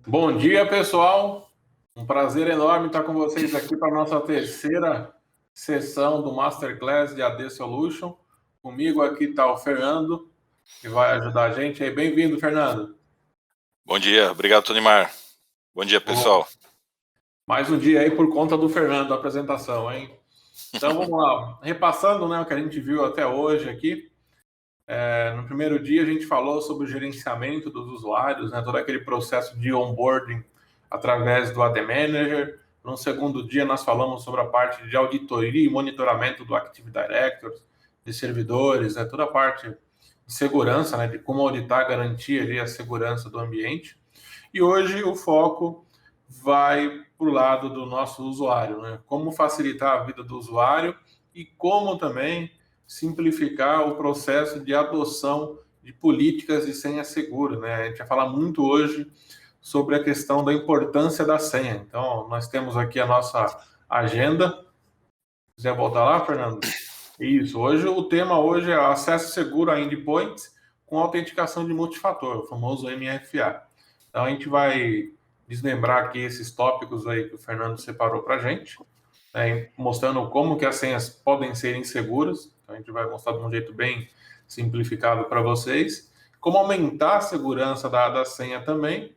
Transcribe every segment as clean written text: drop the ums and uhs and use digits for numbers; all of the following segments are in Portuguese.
Bom dia, pessoal. Um prazer enorme estar com vocês aqui para a nossa terceira sessão do Masterclass de AD Solution. Comigo aqui está o Fernando, que vai ajudar a gente aí. Bem-vindo, Fernando. Bom dia, obrigado, Tonimar. Bom dia, pessoal. Mais um dia aí por conta do Fernando, a apresentação, hein? Então vamos lá, repassando, né, o que a gente viu até hoje aqui. No primeiro dia a gente falou sobre o gerenciamento dos usuários, né, todo aquele processo de onboarding através do AD Manager. No segundo dia nós falamos sobre a parte de auditoria e monitoramento do Active Directory, de servidores, né, toda a parte de segurança, né, de como auditar, garantir ali a segurança do ambiente. E hoje o foco vai para o lado do nosso usuário, né, como facilitar a vida do usuário e como também simplificar o processo de adoção de políticas de senha segura, né? A gente vai falar muito hoje sobre a questão da importância da senha. Então, nós temos aqui a nossa agenda. Se quiser voltar lá, Fernando? Isso. Hoje, o tema hoje é acesso seguro a endpoints com autenticação de multifator, o famoso MFA. Então, a gente vai desmembrar aqui esses tópicos aí que o Fernando separou para a gente, né, mostrando como que as senhas podem ser inseguras. Então, a gente vai mostrar de um jeito bem simplificado para vocês. Como aumentar a segurança da senha também.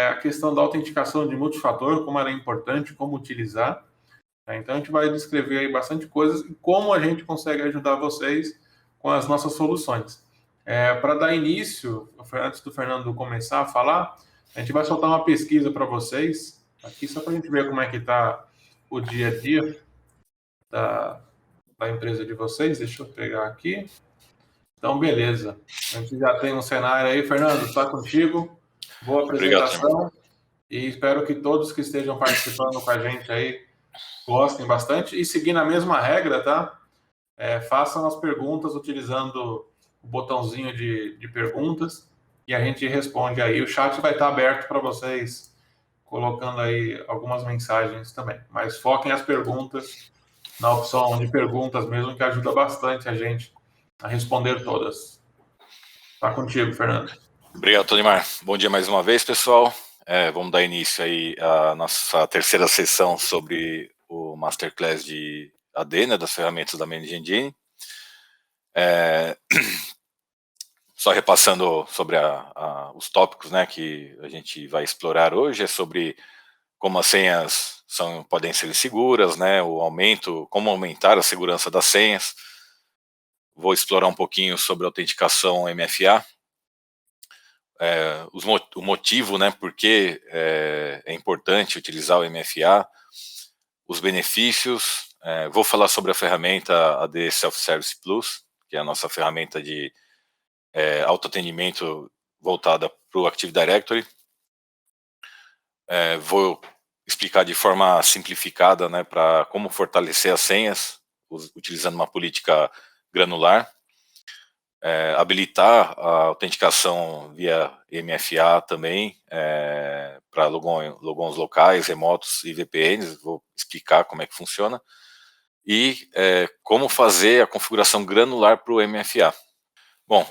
A questão da autenticação de multifator, como ela é importante, como utilizar. Então, a gente vai descrever aí bastante coisas e como a gente consegue ajudar vocês com as nossas soluções. Para dar início, antes do Fernando começar a falar, a gente vai soltar uma pesquisa para vocês, aqui só para a gente ver como é que está o dia a dia da empresa de vocês. Deixa eu pegar aqui. Então, beleza. A gente já tem um cenário aí. Fernando, está contigo. Boa apresentação. Obrigado, e espero que todos que estejam participando com a gente aí gostem bastante. E seguindo a mesma regra, tá? Façam as perguntas utilizando o botãozinho de perguntas e a gente responde aí. O chat vai estar aberto para vocês, colocando aí algumas mensagens também. Mas foquem as perguntas na opção de perguntas mesmo, que ajuda bastante a gente a responder todas. Tá contigo, Fernando. Obrigado, Tonimar. Bom dia mais uma vez, pessoal. Vamos dar início aí à nossa terceira sessão sobre o Masterclass de AD, né, das ferramentas da Managing Engine. Só repassando sobre os tópicos, né, que a gente vai explorar hoje, é sobre como as senhas podem ser seguras, né, como aumentar a segurança das senhas. Vou explorar um pouquinho sobre autenticação MFA, o motivo, né, por que é importante utilizar o MFA, os benefícios. Vou falar sobre a ferramenta AD Self-Service Plus, que é a nossa ferramenta de autoatendimento voltada para o Active Directory. Vou explicar de forma simplificada, né, para como fortalecer as senhas, utilizando uma política granular. Habilitar a autenticação via MFA também, para logons locais, remotos e VPNs. Vou explicar como é que funciona. E como fazer a configuração granular para o MFA. Bom,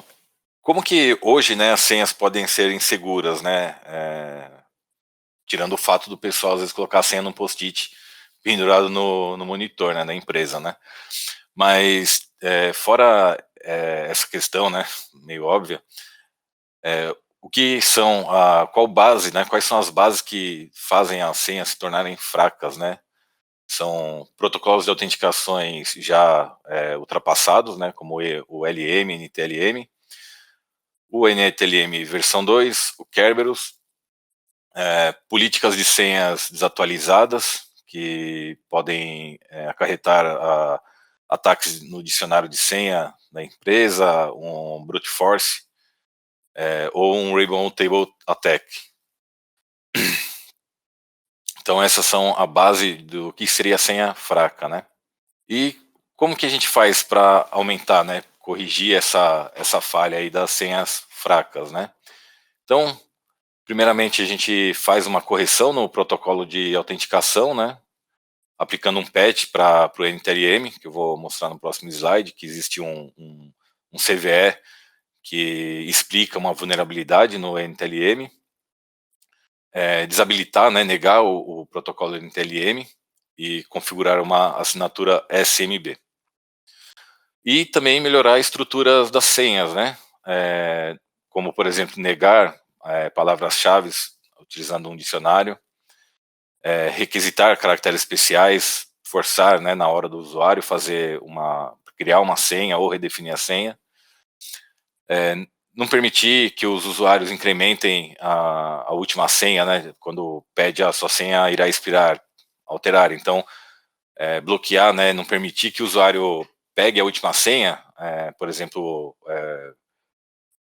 como que hoje, né, as senhas podem ser inseguras, né? Tirando o fato do pessoal às vezes colocar a senha num post-it pendurado no monitor, né, da empresa, né? Mas fora essa questão, né, meio óbvia, o que são quais são as bases que fazem as senhas se tornarem fracas, né? São protocolos de autenticações já ultrapassados, né, como o LM, NTLM, o NTLM versão 2, o Kerberos, políticas de senhas desatualizadas, que podem acarretar ataques no dicionário de senha da empresa, um brute force, ou um ribbon table attack. Então essas são a base do que seria a senha fraca, né? E como que a gente faz para aumentar, né, corrigir essa falha aí das senhas fracas, né? Então, primeiramente a gente faz uma correção no protocolo de autenticação, né? aplicando um patch para o NTLM, que eu vou mostrar no próximo slide, que existe um CVE que explica uma vulnerabilidade no NTLM, desabilitar, né, negar o protocolo NTLM e configurar uma assinatura SMB. E também melhorar a estrutura das senhas, né, como, por exemplo, negar palavras-chave utilizando um dicionário, requisitar caracteres especiais, forçar, né, na hora do usuário criar uma senha ou redefinir a senha, não permitir que os usuários incrementem a última senha, né, quando pede a sua senha irá expirar, alterar. Então, bloquear, né, não permitir que o usuário pegue a última senha, por exemplo,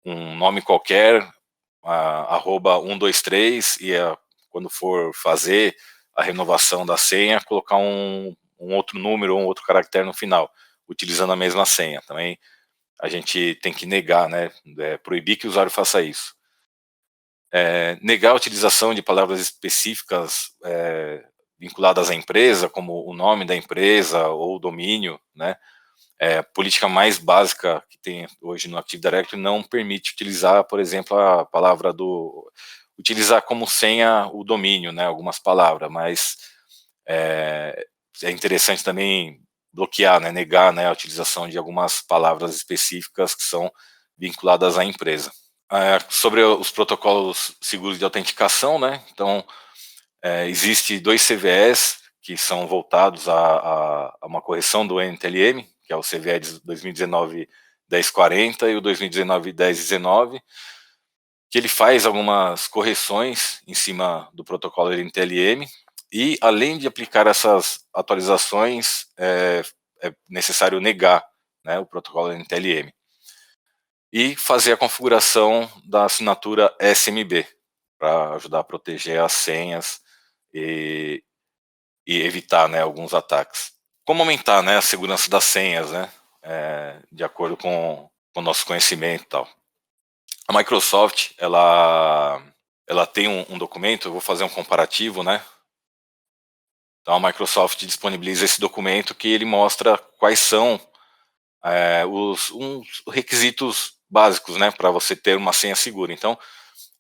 um nome qualquer, @123, e quando for fazer a renovação da senha, colocar um outro número ou um outro caractere no final, utilizando a mesma senha. Também a gente tem que negar, né, proibir que o usuário faça isso. Negar a utilização de palavras específicas vinculadas à empresa, como o nome da empresa ou o domínio, né. A política mais básica que tem hoje no Active Directory não permite utilizar, por exemplo, a palavra utilizar como senha o domínio, né, algumas palavras, mas é interessante também bloquear, né, negar, né, a utilização de algumas palavras específicas que são vinculadas à empresa. Sobre os protocolos seguros de autenticação, né, então existe 2 CVEs que são voltados a uma correção do NTLM, que é o CVE de 2019-1040 e o 2019-1019, que ele faz algumas correções em cima do protocolo NTLM, e além de aplicar essas atualizações, é necessário negar, né, o protocolo NTLM. E fazer a configuração da assinatura SMB, para ajudar a proteger as senhas e evitar, né, alguns ataques. Como aumentar, né, a segurança das senhas, né, de acordo com o nosso conhecimento e tal. A Microsoft, ela tem um documento, eu vou fazer um comparativo, né. Então a Microsoft disponibiliza esse documento que ele mostra quais são os requisitos básicos, né, para você ter uma senha segura. Então,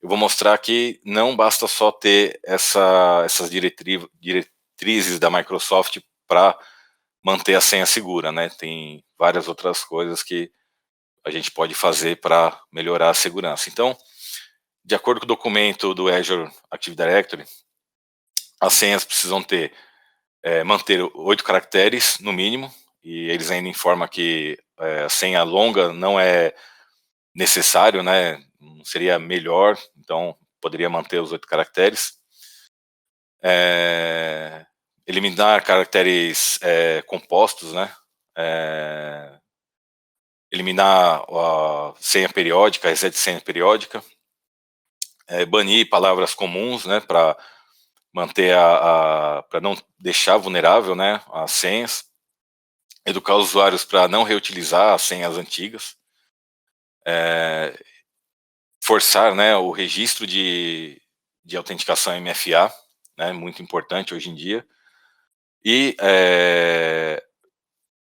eu vou mostrar que não basta só ter essas diretrizes da Microsoft para manter a senha segura, né? Tem várias outras coisas que a gente pode fazer para melhorar a segurança. Então, de acordo com o documento do Azure Active Directory, as senhas precisam manter 8 caracteres no mínimo, e eles ainda informam que a senha longa não é necessário, né? Não seria melhor, então poderia manter os 8 caracteres. Eliminar caracteres compostos, né? Eliminar a senha periódica, reset de senha periódica. Banir palavras comuns, né? Para manter para não deixar vulnerável, né, as senhas. Educar os usuários para não reutilizar as senhas antigas. Forçar, né, o registro de autenticação MFA, né, muito importante hoje em dia, e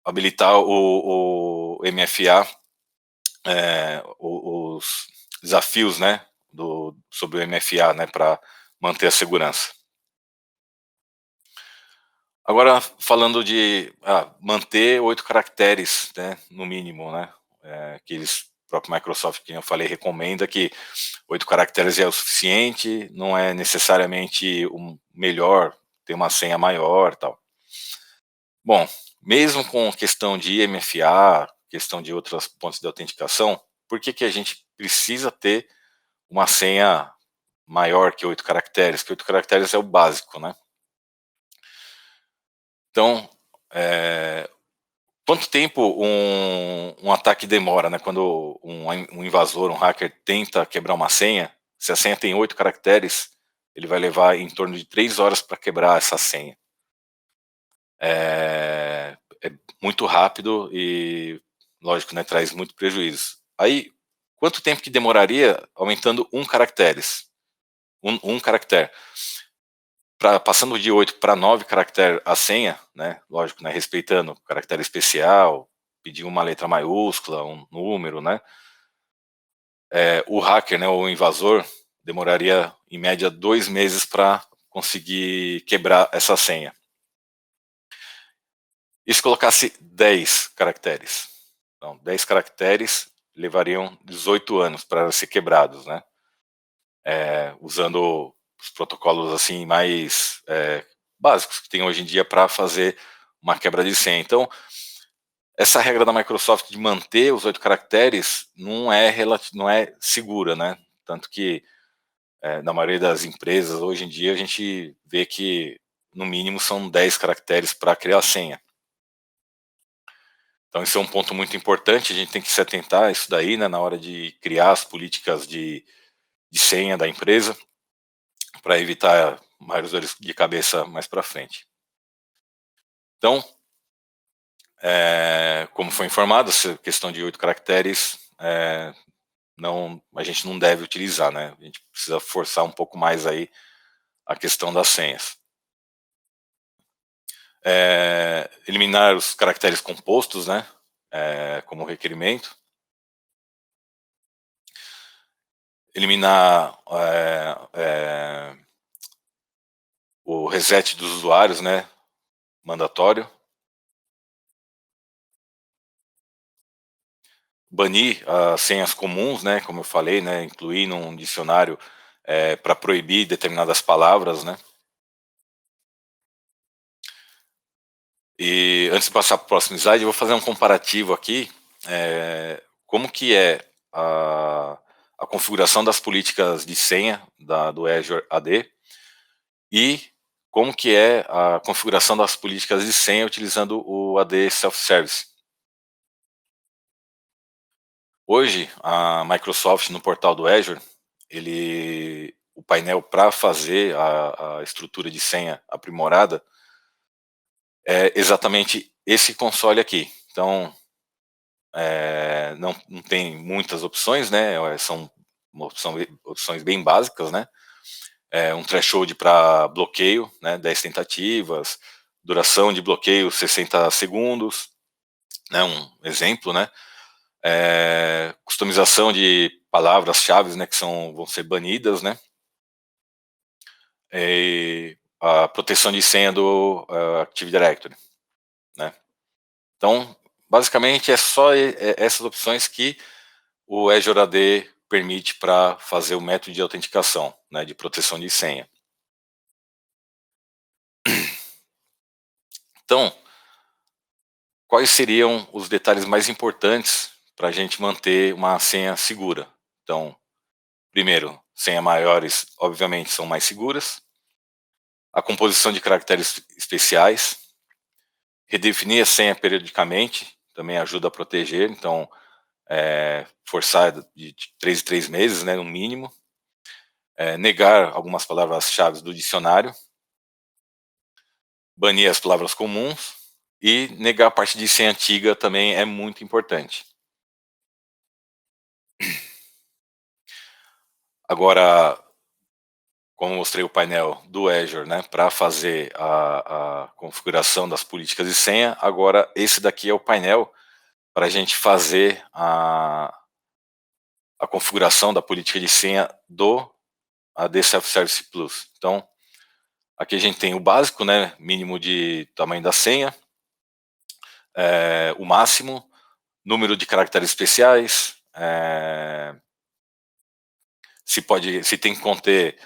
habilitar o MFA, os desafios, né, sobre o MFA, né, para manter a segurança. Agora, falando de manter 8 caracteres, né, no mínimo, né, que o próprio Microsoft, que eu falei, recomenda que 8 caracteres é o suficiente, não é necessariamente o melhor, ter uma senha maior, tal. Bom, mesmo com questão de MFA, questão de outras pontos de autenticação, por que a gente precisa ter uma senha maior que 8 caracteres? Que 8 caracteres é o básico, né? Então, quanto tempo um ataque demora, né? Quando um invasor, um hacker tenta quebrar uma senha, se a senha tem 8 caracteres, ele vai levar em torno de 3 horas para quebrar essa senha. É muito rápido e, lógico, né, traz muito prejuízo. Aí, quanto tempo que demoraria aumentando um caractere? passando de 8 para 9 caracteres a senha, né, lógico, né, respeitando o caractere especial, pedir uma letra maiúscula, um número, né, o hacker, né, o invasor, demoraria em média 2 meses para conseguir quebrar essa senha. E se colocasse 10 caracteres? Então, 10 caracteres levariam 18 anos para ser quebrados, né? Usando os protocolos assim mais básicos que tem hoje em dia para fazer uma quebra de senha. Então, essa regra da Microsoft de manter os 8 caracteres não é segura, né? Tanto que na maioria das empresas hoje em dia a gente vê que no mínimo são 10 caracteres para criar a senha. Então, esse é um ponto muito importante, a gente tem que se atentar a isso daí, né, na hora de criar as políticas de senha da empresa, para evitar maiores dores de cabeça mais para frente. Então, como foi informado, essa questão de 8 caracteres, a gente não deve utilizar, né? A gente precisa forçar um pouco mais aí a questão das senhas. Eliminar os caracteres compostos, né, como requerimento. Eliminar o reset dos usuários, né, mandatório. Banir as senhas comuns, né, como eu falei, né, incluir num dicionário para proibir determinadas palavras, né. E antes de passar para o próximo slide, eu vou fazer um comparativo aqui, como que é a configuração das políticas de senha do Azure AD e como que é a configuração das políticas de senha utilizando o AD Self-Service. Hoje, a Microsoft, no portal do Azure, o painel para fazer a estrutura de senha aprimorada é exatamente esse console aqui. Então, não tem muitas opções, né? São opções bem básicas, né? Um threshold para bloqueio, né? 10 tentativas, duração de bloqueio 60 segundos, né? Um exemplo, né? Customização de palavras-chave, né, que vão ser banidas, né? A proteção de senha do Active Directory, né? Então, basicamente, é só essas opções que o Azure AD permite para fazer o método de autenticação, né, de proteção de senha. Então, quais seriam os detalhes mais importantes para a gente manter uma senha segura? Então, primeiro, senhas maiores, obviamente, são mais seguras. A composição de caracteres especiais. Redefinir a senha periodicamente também ajuda a proteger. Então, forçar de 3 em 3 meses, né, no mínimo. Negar algumas palavras-chave do dicionário. Banir as palavras comuns. E negar a parte de senha antiga também é muito importante. Agora, como mostrei o painel do Azure, né, para fazer a configuração das políticas de senha, agora esse daqui é o painel para a gente fazer a configuração da política de senha do AD Self-Service Plus. Então, aqui a gente tem o básico, né, mínimo de tamanho da senha, o máximo, número de caracteres especiais, se tem que conter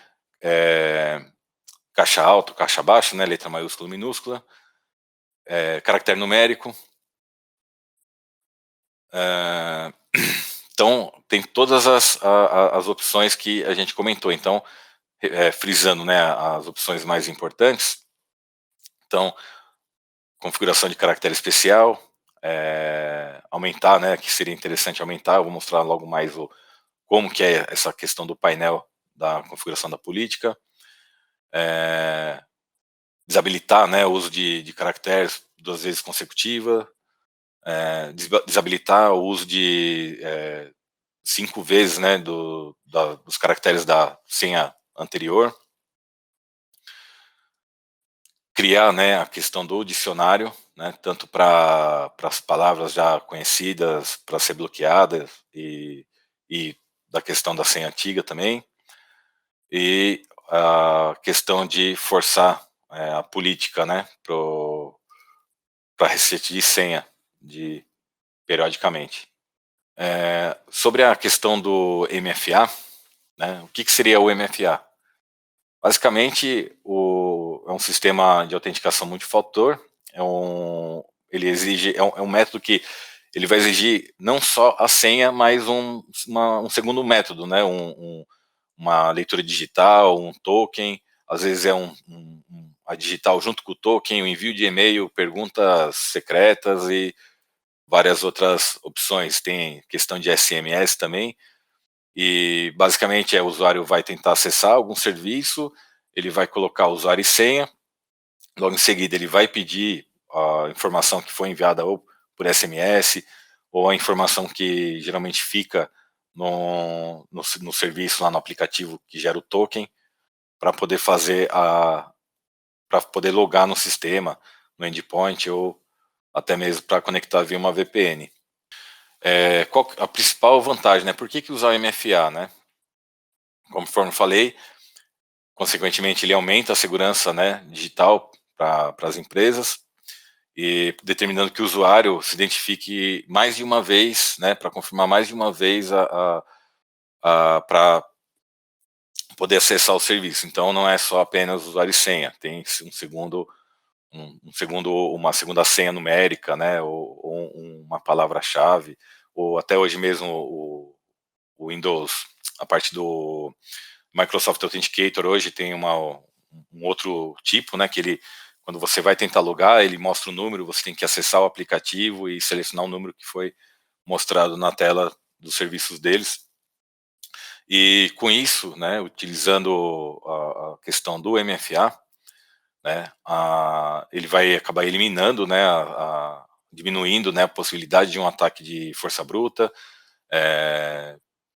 caixa alta, caixa baixa, né, letra maiúscula, minúscula, caractere numérico. Então, tem todas as opções que a gente comentou. Então, frisando, né, as opções mais importantes. Então, configuração de caractere especial, aumentar, né, que seria interessante aumentar. Eu vou mostrar logo mais como que é essa questão do painel da configuração da política. Desabilitar, né, o uso de caracteres 2 vezes consecutiva. Desabilitar o uso de 5 vezes, né, dos caracteres da senha anterior. criar, né, a questão do dicionário, né, tanto para as palavras já conhecidas, para ser bloqueadas, e da questão da senha antiga também, e a questão de forçar a política, né, para reset de senha periodicamente. Sobre a questão do MFA, né, o que seria o MFA? Basicamente, é um sistema de autenticação multifator, ele exige, é um método que ele vai exigir não só a senha, mas um segundo método, né, uma leitura digital, um token, às vezes é a digital junto com o token, o envio de e-mail, perguntas secretas e várias outras opções. Tem questão de SMS também, e basicamente o usuário vai tentar acessar algum serviço, ele vai colocar usuário e senha, logo em seguida ele vai pedir a informação que foi enviada ou por SMS, ou a informação que geralmente fica no serviço, lá no aplicativo que gera o token, para poder para poder logar no sistema, no endpoint, ou até mesmo para conectar via uma VPN. Qual a principal vantagem, né? Por que usar o MFA, né? Conforme falei, consequentemente ele aumenta a segurança, né, digital para as empresas, e determinando que o usuário se identifique mais de uma vez, né, para confirmar mais de uma vez para poder acessar o serviço. Então não é só apenas usuário e senha, tem uma segunda senha numérica, né, ou uma palavra-chave, ou até hoje mesmo o Windows, a parte do Microsoft Authenticator hoje tem um outro tipo, né, que ele, quando você vai tentar logar, ele mostra o número, você tem que acessar o aplicativo e selecionar o número que foi mostrado na tela dos serviços deles. E com isso, né, utilizando a questão do MFA, né, ele vai acabar eliminando, né, diminuindo, né, a possibilidade de um ataque de força bruta,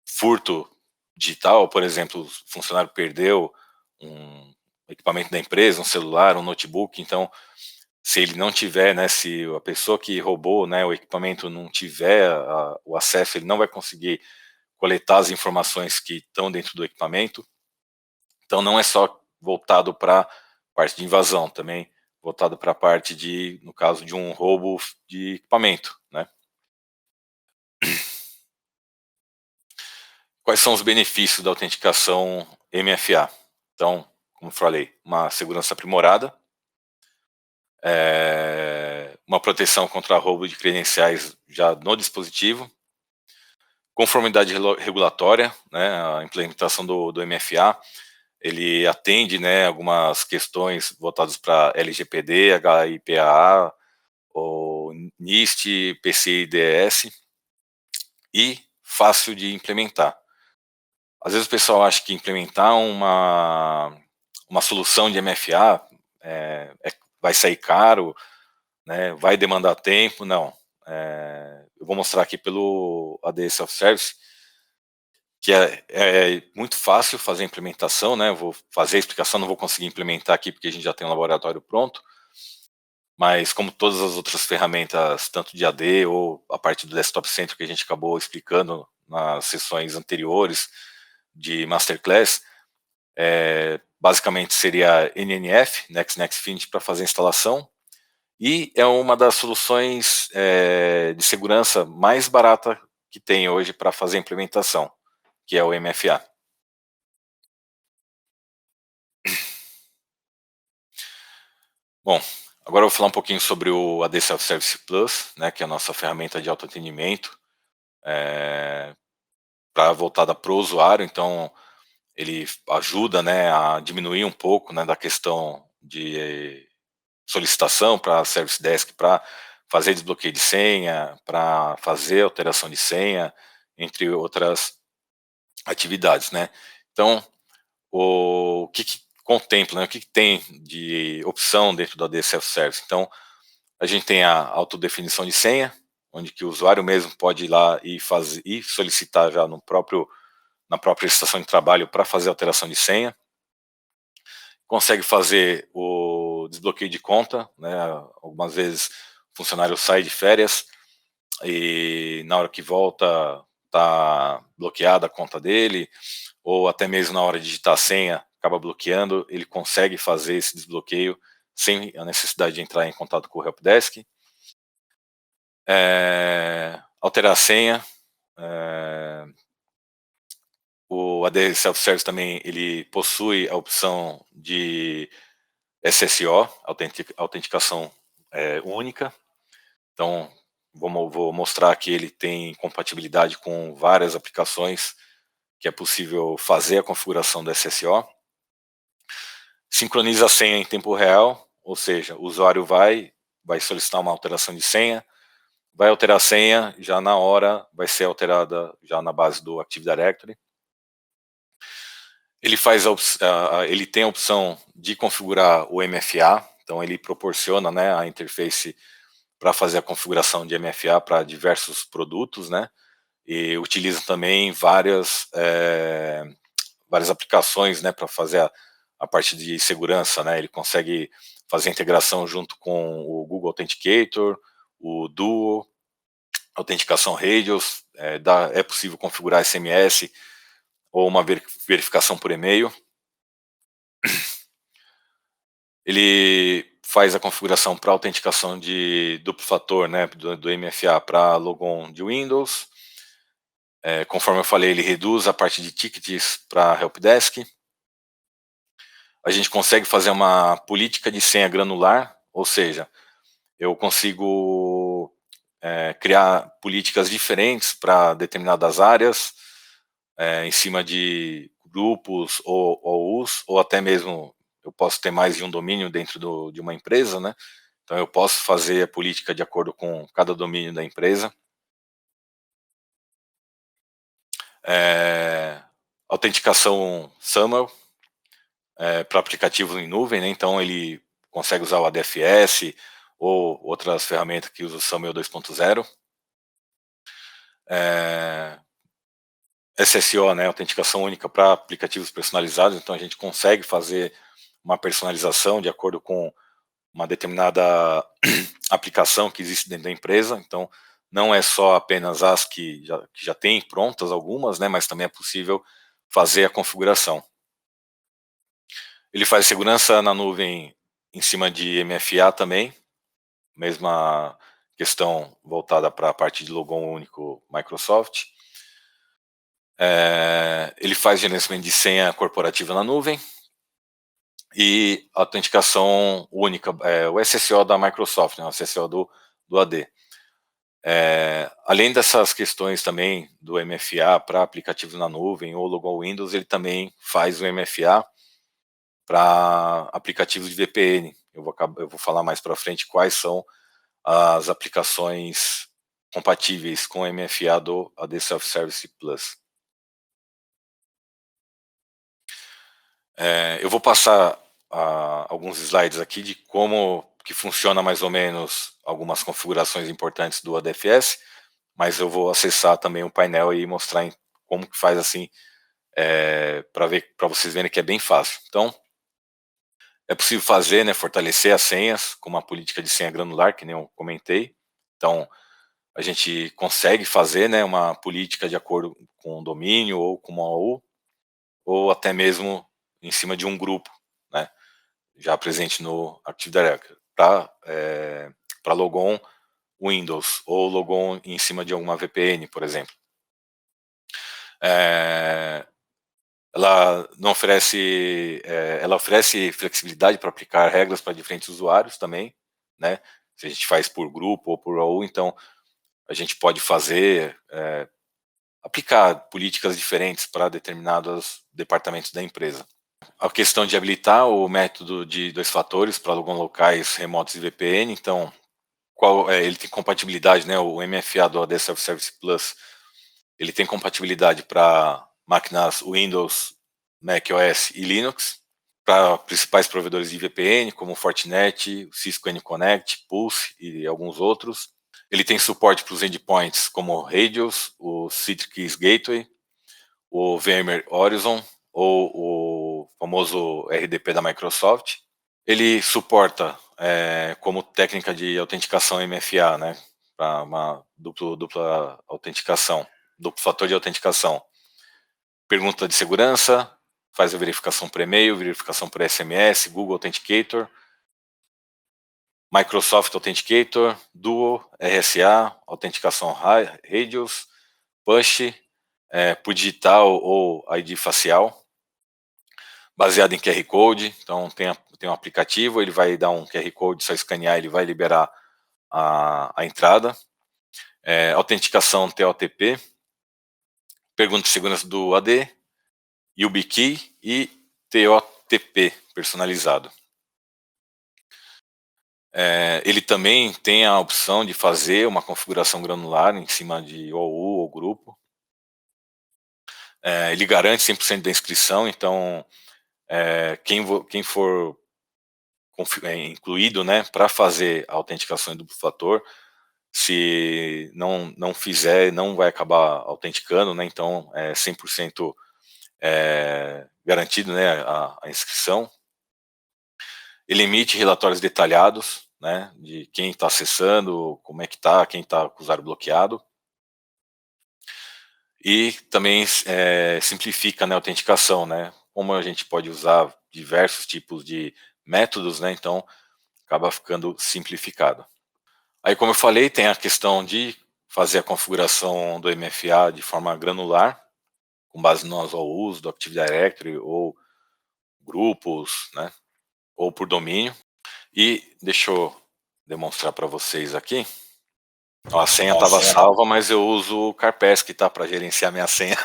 furto digital, por exemplo, o funcionário perdeu um equipamento da empresa, um celular, um notebook, então se ele não tiver, né, se a pessoa que roubou, né, o equipamento não tiver o acesso, ele não vai conseguir coletar as informações que estão dentro do equipamento. Então não é só voltado para parte de invasão, também voltado para a parte de, no caso de um roubo de equipamento, né? Quais são os benefícios da autenticação MFA? Então, como falei, uma segurança aprimorada, uma proteção contra roubo de credenciais já no dispositivo, conformidade regulatória, né, a implementação do MFA, ele atende, né, algumas questões voltadas para LGPD, HIPAA, ou NIST, PCI-DSS, e fácil de implementar. Às vezes o pessoal acha que implementar uma solução de MFA vai sair caro, né, vai demandar tempo. Não. Eu vou mostrar aqui pelo AD Self-Service que é muito fácil fazer a implementação, né? Vou fazer a explicação, não vou conseguir implementar aqui porque a gente já tem um laboratório pronto, mas como todas as outras ferramentas, tanto de AD ou a parte do Desktop Center que a gente acabou explicando nas sessões anteriores de Masterclass, basicamente seria NNF, Next Finish, para fazer a instalação, e é uma das soluções de segurança mais barata que tem hoje para fazer a implementação, que é o MFA. Bom, agora eu vou falar um pouquinho sobre o AD Self-Service Plus, né, que é a nossa ferramenta de autoatendimento, voltada para o usuário. Então, ele ajuda, né, a diminuir um pouco, né, da questão de solicitação para Service Desk, para fazer desbloqueio de senha, para fazer alteração de senha, entre outras atividades, né? Então, o que contempla, né? O que tem de opção dentro do AD Self-Service? Então, a gente tem a autodefinição de senha, onde que o usuário mesmo pode ir lá e solicitar já na própria estação de trabalho para fazer alteração de senha. Consegue fazer o o desbloqueio de conta, né? Algumas vezes o funcionário sai de férias e na hora que volta está bloqueada a conta dele, ou até mesmo na hora de digitar a senha acaba bloqueando, ele consegue fazer esse desbloqueio sem a necessidade de entrar em contato com o helpdesk. Alterar a senha. O AD Self-Service também ele possui a opção de SSO, autenticação única. Então, vou mostrar que ele tem compatibilidade com várias aplicações que é possível fazer a configuração do SSO. Sincroniza a senha em tempo real, ou seja, o usuário vai solicitar uma alteração de senha, vai alterar a senha, já na hora vai ser alterada já na base do Active Directory. Ele tem a opção de configurar o MFA, então ele proporciona, né, a interface para fazer a configuração de MFA para diversos produtos, né, e utiliza também várias aplicações, né, para fazer a parte de segurança, né, ele consegue fazer a integração junto com o Google Authenticator, o Duo, autenticação Radius, é possível configurar SMS ou uma verificação por e-mail. Ele faz a configuração para autenticação de duplo fator, né, do MFA para logon de Windows. Conforme eu falei, ele reduz a parte de tickets para helpdesk. A gente consegue fazer uma política de senha granular, ou seja, eu consigo criar políticas diferentes para determinadas áreas, em cima de grupos ou OUs, ou até mesmo eu posso ter mais de um domínio dentro de uma empresa, né? Então eu posso fazer a política de acordo com cada domínio da empresa. Autenticação SAML para aplicativos em nuvem, né? Então ele consegue usar o ADFS ou outras ferramentas que usam o SAML 2.0. SSO, né, autenticação única para aplicativos personalizados, então a gente consegue fazer uma personalização de acordo com uma determinada aplicação que existe dentro da empresa, então não é só apenas as que já tem prontas algumas, né, mas também é possível fazer a configuração. Ele faz segurança na nuvem em cima de MFA também, mesma questão voltada para a parte de logon único Microsoft. Ele faz gerenciamento de senha corporativa na nuvem e autenticação única, o SSO da Microsoft, né, o SSO do AD. Além dessas questões também do MFA para aplicativos na nuvem ou logon Windows, ele também faz o MFA para aplicativos de VPN. Eu vou falar mais para frente quais são as aplicações compatíveis com o MFA do AD Self-Service Plus. Eu vou passar alguns slides aqui de como que funciona mais ou menos algumas configurações importantes do ADFS, mas eu vou acessar também o painel e mostrar como que faz assim, para vocês verem que é bem fácil. Então, é possível fazer, né, fortalecer as senhas com uma política de senha granular, que nem eu comentei. Então, a gente consegue fazer, né, uma política de acordo com o domínio ou com uma OU, ou até mesmo em cima de um grupo, né, já presente no Active Directory, para logon Windows, ou logon em cima de alguma VPN, por exemplo. Ela oferece flexibilidade para aplicar regras para diferentes usuários também, né? Se a gente faz por grupo ou por OU, então a gente pode aplicar políticas diferentes para determinados departamentos da empresa. A questão de habilitar o método de 2 fatores para logons locais, remotos e VPN, então ele tem compatibilidade, né? O MFA do AD Self-Service Plus, ele tem compatibilidade para máquinas Windows, macOS e Linux, para principais provedores de VPN, como Fortinet, Cisco NConnect, Pulse e alguns outros. Ele tem suporte para os endpoints como Radius, o Citrix Gateway, o VMware Horizon ou o famoso RDP da Microsoft. Ele suporta como técnica de autenticação MFA, né, para uma dupla autenticação, duplo fator de autenticação. Pergunta de segurança, faz a verificação por e-mail, verificação por SMS, Google Authenticator, Microsoft Authenticator, Duo, RSA, autenticação Radius, Push, por digital ou ID facial, baseado em QR Code. Então tem um aplicativo, ele vai dar um QR Code, só escanear, ele vai liberar a entrada. Autenticação TOTP, pergunta de segurança do AD, YubiKey e TOTP personalizado. Ele também tem a opção de fazer uma configuração granular em cima de OU ou grupo. Ele garante 100% da inscrição, então quem for incluído, né, para fazer a autenticação em duplo fator, se não fizer, não vai acabar autenticando, né, então é 100% garantido, né, a inscrição. Ele emite relatórios detalhados, né, de quem está acessando, como é que está, quem está com o usuário bloqueado. E também simplifica, né, a autenticação, né, como a gente pode usar diversos tipos de métodos, né, então acaba ficando simplificado. Aí, como eu falei, tem a questão de fazer a configuração do MFA de forma granular, com base nos OUs do Active Directory ou grupos, né, ou por domínio. E deixa eu demonstrar para vocês aqui. A senha estava salva, mas eu uso o Carpesk, tá, para gerenciar minha senha.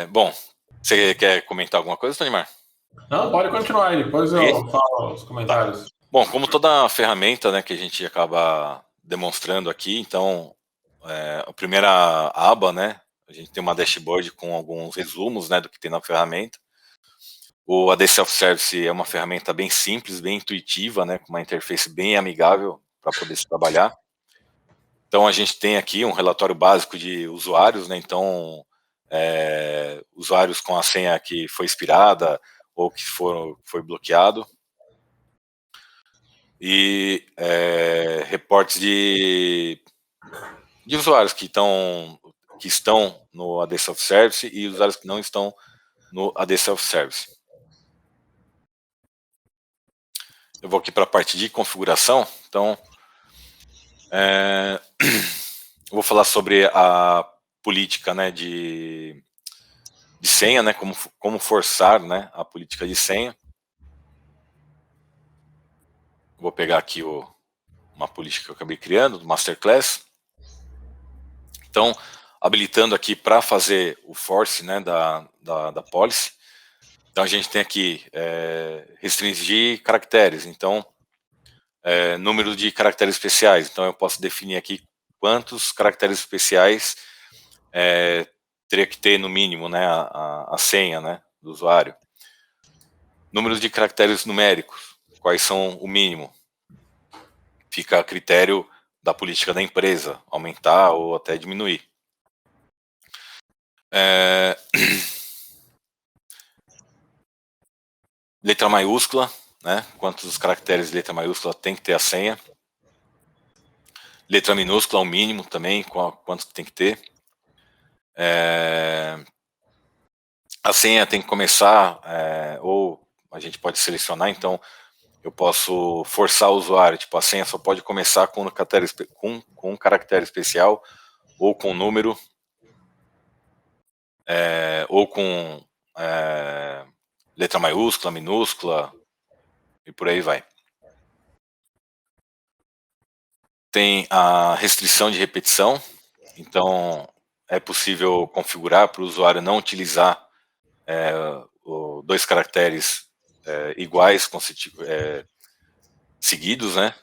Bom, você quer comentar alguma coisa, Tonimar? Não, pode continuar aí, depois eu falo os comentários. Tá. Bom, como toda ferramenta, né, que a gente acaba demonstrando aqui, então, a primeira aba, né, a gente tem uma dashboard com alguns resumos, né, do que tem na ferramenta. O AD Self-Service é uma ferramenta bem simples, bem intuitiva, né, com uma interface bem amigável para poder se trabalhar. Então, a gente tem aqui um relatório básico de usuários, né, então, usuários com a senha que foi expirada ou que foi bloqueado. E reportes de usuários que estão no AD Self-Service e usuários que não estão no AD Self-Service. Eu vou aqui para a parte de configuração. Então, eu vou falar sobre a política, né, de senha, né, como forçar, né, a política de senha. Vou pegar aqui uma política que eu acabei criando, do Masterclass. Então, habilitando aqui para fazer o force, né, da policy. Então, a gente tem aqui restringir caracteres. Então, número de caracteres especiais. Então, eu posso definir aqui quantos caracteres especiais teria que ter no mínimo, né, a senha, né, do usuário. Número de caracteres numéricos. Quais são o mínimo? Fica a critério da política da empresa, aumentar ou até diminuir. Letra maiúscula, né? Quantos caracteres de letra maiúscula tem que ter a senha. Letra minúscula, o mínimo também, quantos tem que ter. A senha tem que começar, ou a gente pode selecionar, então eu posso forçar o usuário, tipo, a senha só pode começar com um caractere especial, ou com número, ou com letra maiúscula, minúscula, e por aí vai. Tem a restrição de repetição, então é possível configurar para o usuário não utilizar dois caracteres iguais, seguidos, né?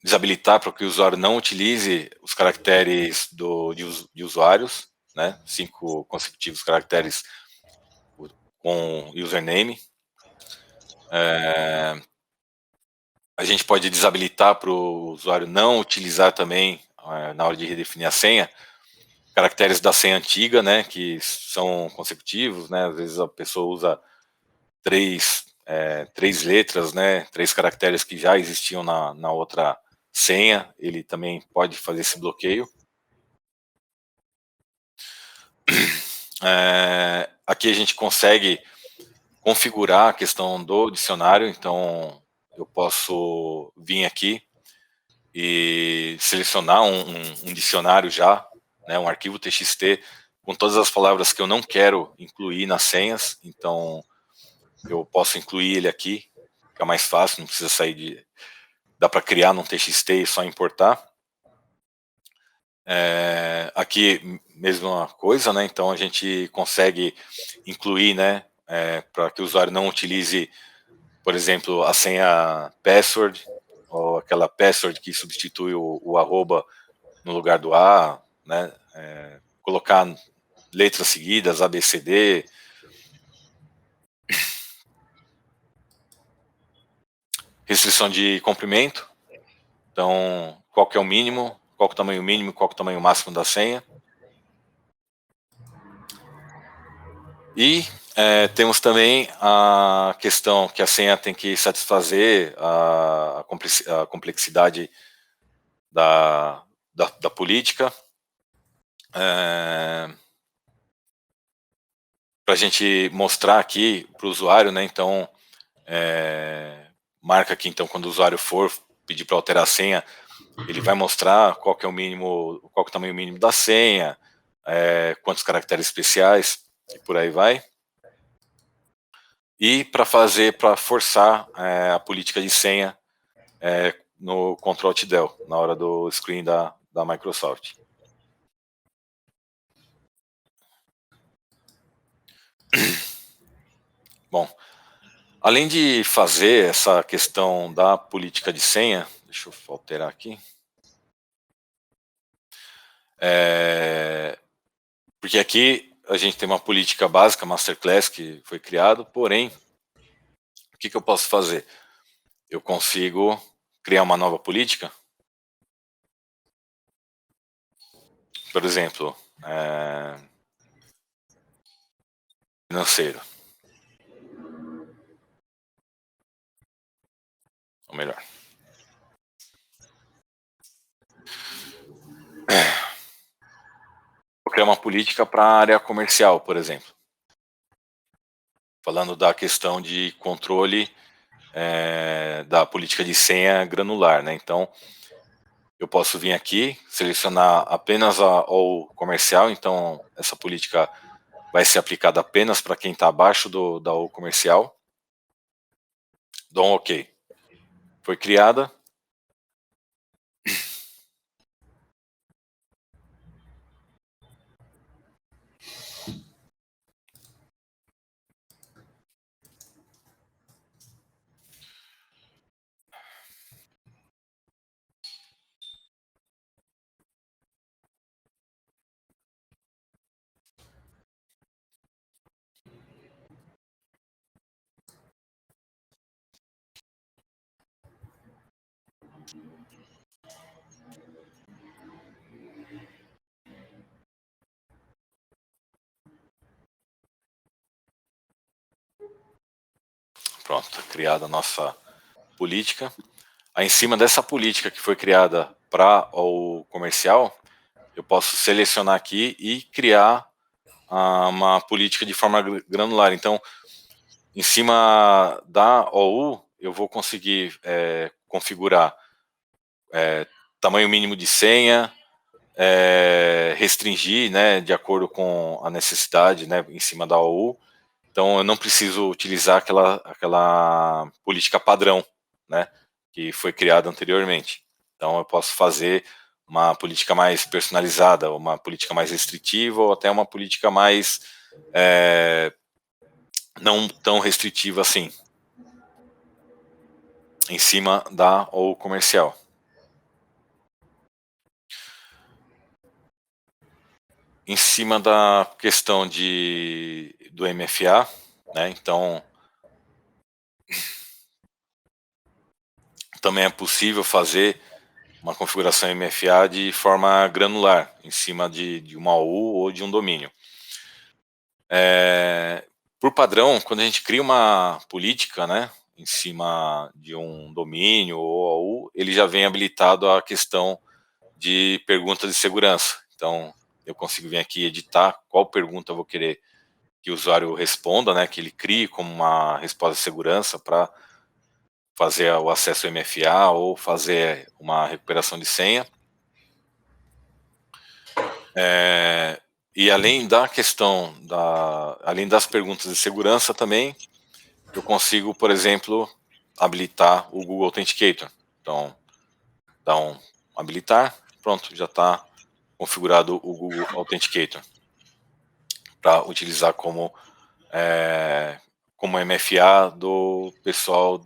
Desabilitar para que o usuário não utilize os caracteres de usuários, né? 5 consecutivos caracteres com username. A gente pode desabilitar para o usuário não utilizar também, na hora de redefinir a senha, caracteres da senha antiga, né, que são consecutivos, né, às vezes a pessoa usa três letras, né, 3 caracteres que já existiam na outra senha, ele também pode fazer esse bloqueio. Aqui a gente consegue configurar a questão do dicionário, então eu posso vir aqui e selecionar um dicionário já, né, um arquivo TXT com todas as palavras que eu não quero incluir nas senhas, então eu posso incluir ele aqui, fica mais fácil, não precisa sair de... Dá para criar num TXT e só importar. Aqui, mesma coisa, né, então a gente consegue incluir, né, para que o usuário não utilize, por exemplo, a senha password, ou aquela password que substitui o arroba no lugar do A, né, colocar letras seguidas, ABCD. Restrição de comprimento, então qual que é o mínimo, qual que é o tamanho mínimo, qual que é o tamanho máximo da senha. E temos também a questão que a senha tem que satisfazer a complexidade da política. Para a gente mostrar aqui para o usuário, né, então marca aqui, então, quando o usuário for pedir para alterar a senha, ele vai mostrar qual que é o mínimo, qual que é o tamanho mínimo da senha, quantos caracteres especiais, e por aí vai. E para forçar a política de senha no Ctrl+Alt+Del, na hora do screen da Microsoft. Bom, além de fazer essa questão da política de senha, deixa eu alterar aqui. Porque aqui a gente tem uma política básica, Masterclass, que foi criado, porém, o que eu posso fazer? Eu consigo criar uma nova política. Por exemplo, financeiro. Ou melhor. Vou criar uma política para a área comercial, por exemplo. Falando da questão de controle da política de senha granular, né? Então, eu posso vir aqui, selecionar apenas o comercial, então essa política vai ser aplicada apenas para quem está abaixo da O comercial. Dou um OK. Foi criada. Pronto, tá criada a nossa política. Aí, em cima dessa política que foi criada para o comercial, eu posso selecionar aqui e criar uma política de forma granular. Então, em cima da OU, eu vou conseguir configurar tamanho mínimo de senha, restringir, né, de acordo com a necessidade, né, em cima da OU. Então, eu não preciso utilizar aquela política padrão, né, que foi criada anteriormente. Então, eu posso fazer uma política mais personalizada, uma política mais restritiva, ou até uma política mais não tão restritiva assim, em cima da ou comercial. Em cima da questão do MFA, né, então também é possível fazer uma configuração MFA de forma granular, em cima de uma AU ou de um domínio. Por padrão, quando a gente cria uma política, né, em cima de um domínio ou AU, ele já vem habilitado a questão de perguntas de segurança. Então, eu consigo vir aqui editar qual pergunta eu vou querer que o usuário responda, né, que ele crie como uma resposta de segurança para fazer o acesso ao MFA ou fazer uma recuperação de senha. E além da questão, além das perguntas de segurança também, eu consigo, por exemplo, habilitar o Google Authenticator. Então, dá um habilitar, pronto, já está configurado o Google Authenticator para utilizar como MFA do pessoal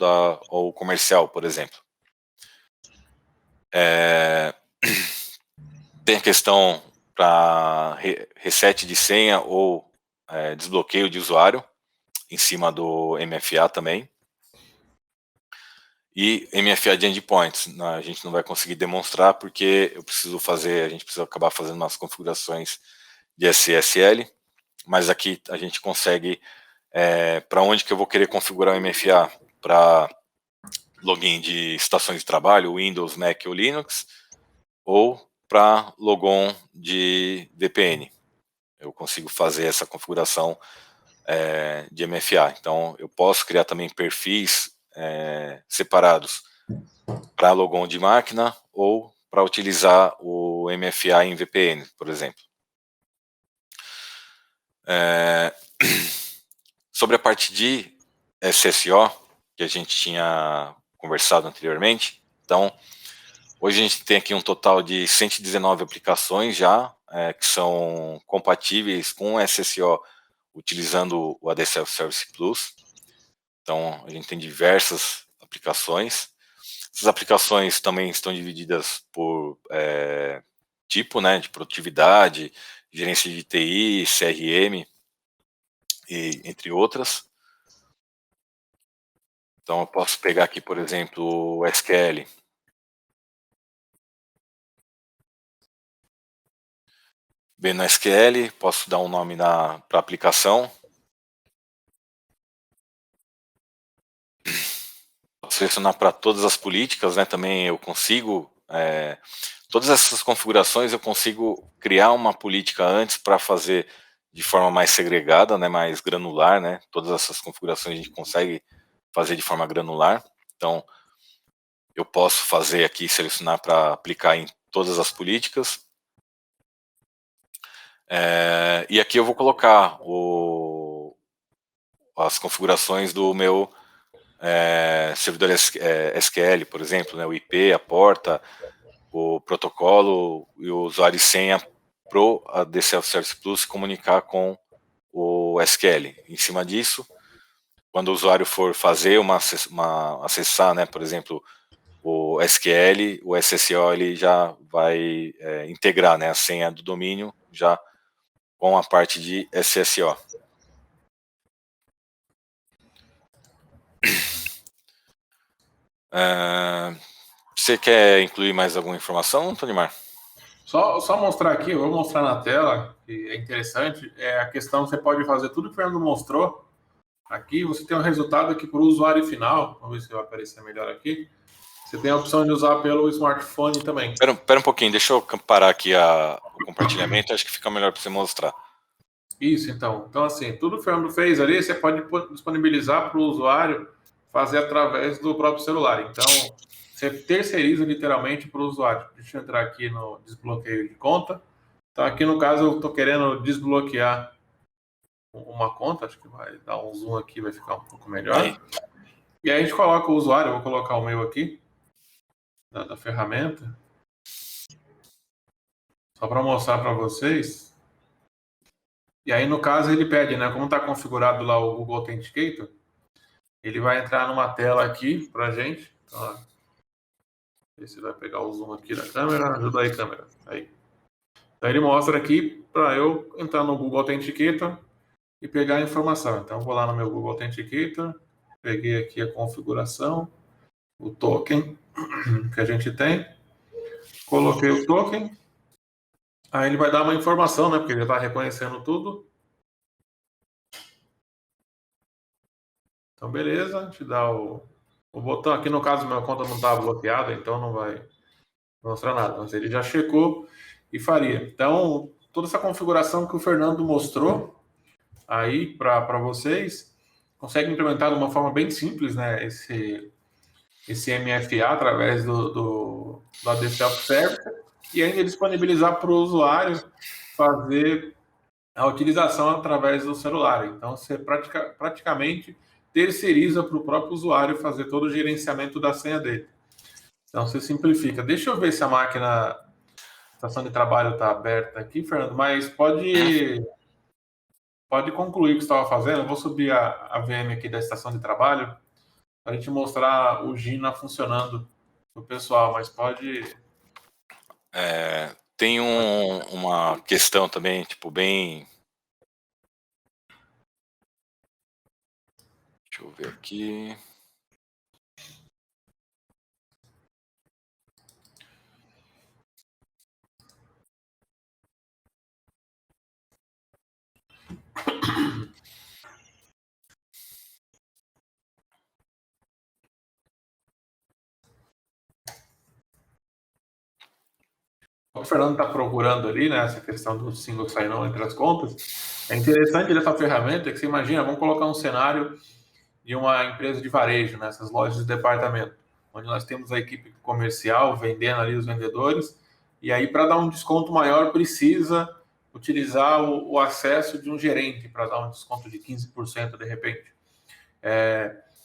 ou comercial, por exemplo. Tem a questão para reset de senha ou desbloqueio de usuário em cima do MFA também. E MFA de endpoints, a gente não vai conseguir demonstrar porque a gente precisa acabar fazendo umas configurações de SSL, mas aqui a gente consegue para onde que eu vou querer configurar o MFA, para login de estações de trabalho, Windows, Mac ou Linux, ou para logon de VPN. Eu consigo fazer essa configuração de MFA. Então, eu posso criar também perfis separados para logon de máquina ou para utilizar o MFA em VPN, por exemplo. Sobre a parte de SSO, que a gente tinha conversado anteriormente, então, hoje a gente tem aqui um total de 119 aplicações já, que são compatíveis com SSO, utilizando o AD Self-Service Plus. Então, a gente tem diversas aplicações. Essas aplicações também estão divididas por tipo, né, de produtividade, gerência de TI, CRM, e entre outras. Então, eu posso pegar aqui, por exemplo, o SQL. Bem, no SQL, posso dar um nome para a aplicação. Posso selecionar para todas as políticas, né? Também eu consigo, todas essas configurações eu consigo criar uma política antes para fazer de forma mais segregada, né? Mais granular, né? Todas essas configurações a gente consegue fazer de forma granular. Então, eu posso fazer aqui, selecionar para aplicar em todas as políticas. E aqui eu vou colocar as configurações do meu servidor SQL, por exemplo, né, o IP, a porta, o protocolo e o usuário e senha para o AD Self-Service Plus se comunicar com o SQL. Em cima disso, quando o usuário for fazer acessar, né, por exemplo, o SQL, o SSO ele já vai integrar, né, a senha do domínio já com a parte de SSO. Você quer incluir mais alguma informação, Tonimar? Só mostrar aqui, eu vou mostrar na tela, que é interessante, a questão, você pode fazer tudo que o Fernando mostrou. Aqui você tem um resultado aqui para o usuário final, vamos ver se vai aparecer melhor aqui. Você tem a opção de usar pelo smartphone também. Espera um pouquinho, deixa eu parar aqui o compartilhamento, acho que fica melhor para você mostrar. Isso, então. Então, assim, tudo que o Fernando fez ali, você pode disponibilizar para o usuário fazer através do próprio celular. Então, você terceiriza literalmente para o usuário. Deixa eu entrar aqui no desbloqueio de conta. Então, aqui no caso, eu estou querendo desbloquear uma conta. Acho que vai dar um zoom aqui, vai ficar um pouco melhor. Aí. E aí a gente coloca o usuário, eu vou colocar o meu aqui, da ferramenta. Só para mostrar para vocês. E aí, no caso, ele pede, né? Como está configurado lá o Google Authenticator, ele vai entrar numa tela aqui para a gente. Então, ver se vai pegar o zoom aqui da câmera. Ajuda aí, câmera. Aí. Então, ele mostra aqui para eu entrar no Google Authenticator e pegar a informação. Então, eu vou lá no meu Google Authenticator, peguei aqui a configuração, o token que a gente tem. Coloquei o token. Aí ele vai dar uma informação, né? Porque ele já está reconhecendo tudo. Então, beleza. A gente dá o botão. Aqui no caso, minha conta não está bloqueada, então não vai mostrar nada. Mas ele já checou e faria. Então, toda essa configuração que o Fernando mostrou aí para vocês, consegue implementar de uma forma bem simples, né? Esse MFA através do AD Self-Service e ainda disponibilizar para o usuário fazer a utilização através do celular. Então, você praticamente terceiriza para o próprio usuário fazer todo o gerenciamento da senha dele. Então, você simplifica. Deixa eu ver se a estação de trabalho está aberta aqui, Fernando, mas pode concluir o que você estava fazendo. Eu vou subir a VM aqui da estação de trabalho para a gente mostrar o Gina funcionando para o pessoal, mas pode... Tem uma questão também, tipo, bem... Deixa eu ver aqui... O Fernando está procurando ali, né, essa questão do single sign-on entre as contas. É interessante dessa ferramenta que você imagina, vamos colocar um cenário de uma empresa de varejo, né, essas lojas de departamento, onde nós temos a equipe comercial vendendo ali os vendedores, e aí para dar um desconto maior precisa utilizar o acesso de um gerente para dar um desconto de 15% de repente.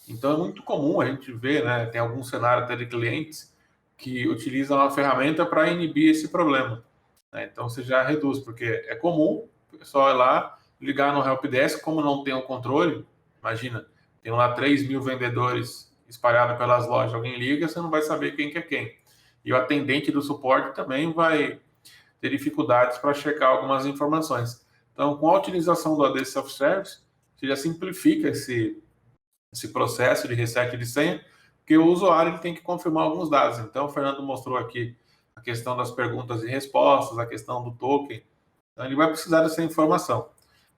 Então é muito comum a gente ver, né, tem algum cenário até de clientes que utilizam a ferramenta para inibir esse problema. Né? Então você já reduz, porque é comum o pessoal ir lá, ligar no helpdesk, como não tem o controle, imagina, tem lá 3 mil vendedores espalhados pelas lojas, alguém liga, você não vai saber quem que é quem. E o atendente do suporte também vai ter dificuldades para checar algumas informações. Então, com a utilização do AD Self-Service, você já simplifica esse processo de reset de senha, porque o usuário ele tem que confirmar alguns dados. Então, o Fernando mostrou aqui a questão das perguntas e respostas, a questão do token. Então, ele vai precisar dessa informação.